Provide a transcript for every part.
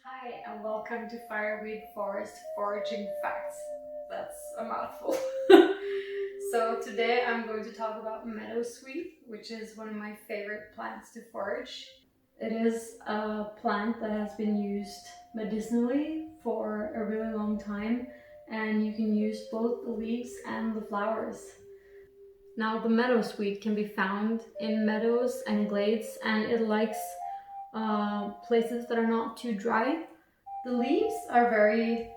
Hi and welcome to Fireweed Forest Foraging Facts. That's a mouthful. So today I'm going to talk about meadowsweet, which is one of my favorite plants to forage. It is a plant that has been used medicinally for a really long time, and you can use both the leaves and the flowers. Now the meadowsweet can be found in meadows and glades, and it likes places that are not too dry. The leaves are very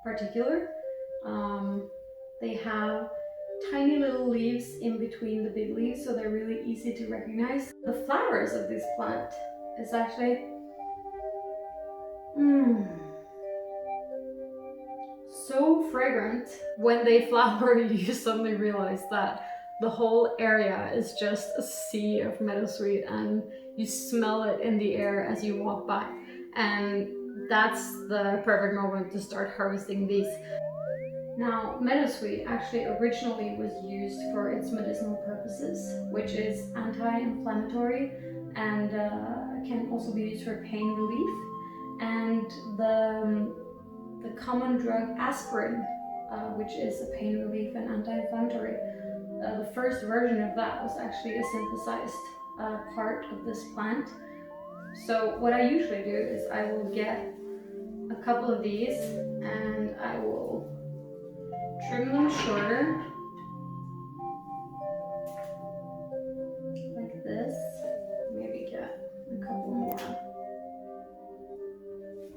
particular. They have tiny little leaves in between the big leaves, so they're really easy to recognize. The flowers of this plant is actually so fragrant. When they flower, you suddenly realize that the whole area is just a sea of meadowsweet, and you smell it in the air as you walk by. And that's the perfect moment to start harvesting these. Now, meadowsweet actually originally was used for its medicinal purposes, which is anti-inflammatory and can also be used for pain relief. And the common drug aspirin, which is a pain relief and anti-inflammatory, the first version of that was actually a synthesized part of this plant. So what I usually do is I will get a couple of these and I will trim them shorter, like this. Maybe get a couple more.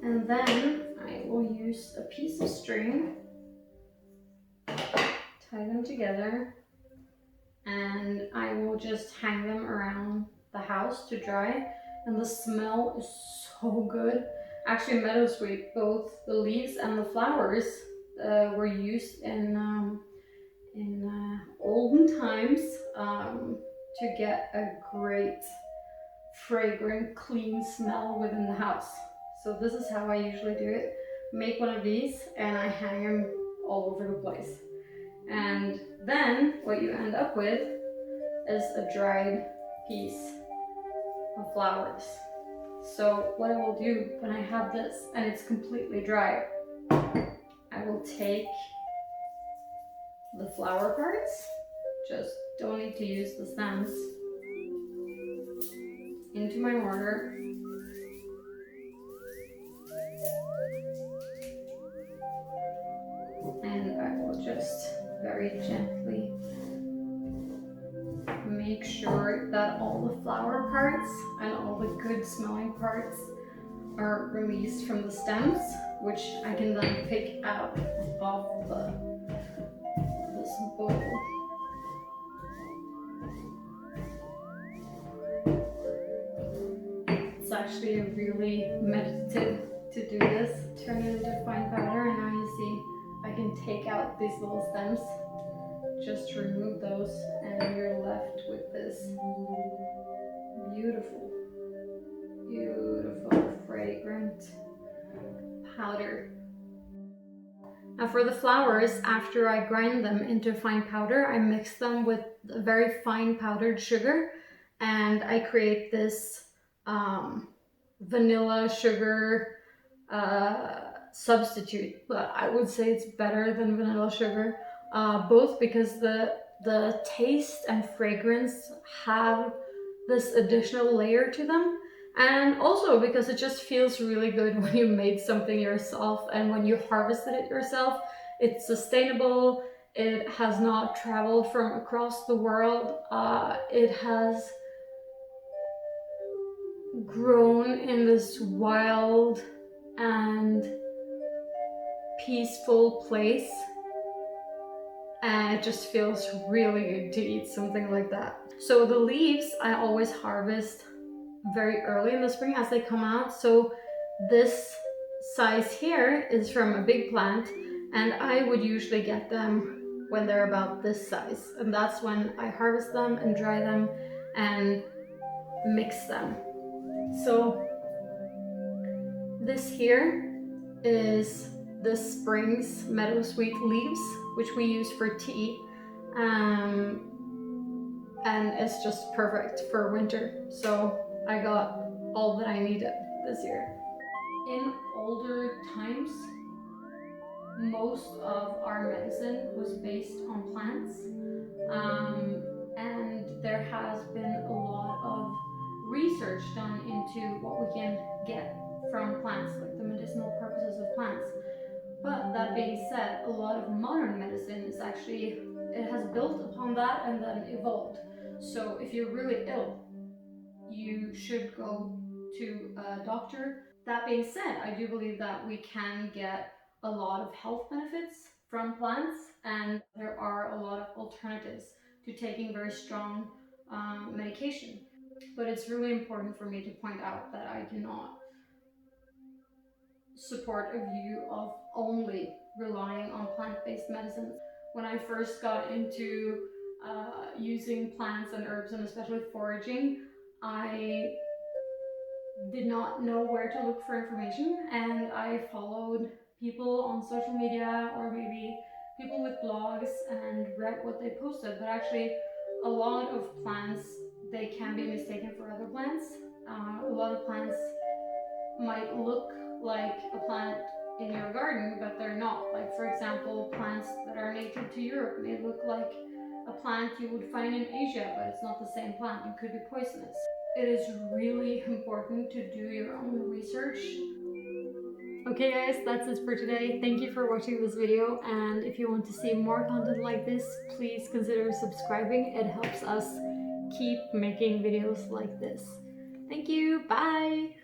And then I will use a piece of string, tie them together, and I will just hang them around the house to dry. And the smell is so good. Actually, meadowsweet, both the leaves and the flowers were used in olden times to get a great, fragrant, clean smell within the house. So this is how I usually do it. Make one of these and I hang them all over the place. And then what you end up with is a dried piece of flowers. So what I will do when I have this and it's completely dry, I will take the flower parts, just don't need to use the stems, into my mortar. And I will just very gently make sure that all the flower parts and all the good smelling parts are released from the stems, which I can then pick out of this bowl. It's actually really meditative to do this. Turn it into fine powder, and now you see I can take out these little stems. Just remove those and you're left with this beautiful, beautiful, fragrant powder. Now for the flowers, after I grind them into fine powder, I mix them with a very fine powdered sugar, and I create this vanilla sugar substitute. But I would say it's better than vanilla sugar, both because the taste and fragrance have this additional layer to them, and also because it just feels really good when you made something yourself and when you harvested it yourself. It's sustainable, it has not traveled from across the world, it has grown in this wild and peaceful place, and it just feels really good to eat something like that. So the leaves I always harvest very early in the spring as they come out. So this size here is from a big plant, and I would usually get them when they're about this size, and that's when I harvest them and dry them and mix them. So this here is this spring's meadowsweet leaves, which we use for tea, and it's just perfect for winter. So I got all that I needed this year. In older times, most of our medicine was based on plants, and there has been a lot of research done into what we can get from plants, like the medicinal purposes of plants. But that being said, a lot of modern medicine is actually, it has built upon that and then evolved. So if you're really ill, you should go to a doctor. That being said, I do believe that we can get a lot of health benefits from plants, and there are a lot of alternatives to taking very strong medication. But it's really important for me to point out that I do not support a view of only relying on plant-based medicines. When I first got into using plants and herbs, and especially foraging, I did not know where to look for information, and I followed people on social media or maybe people with blogs and read what they posted. But actually, a lot of plants, they can be mistaken for other plants. A lot of plants might look like a plant in your garden, but they're not. Like, for example, plants that are native to Europe may look like a plant you would find in Asia, but it's not the same plant and could be poisonous. It is really important to do your own research. Okay guys, that's it for today. Thank you for watching this video, and if you want to see more content like this, please consider subscribing. It helps us keep making videos like this. Thank you, bye!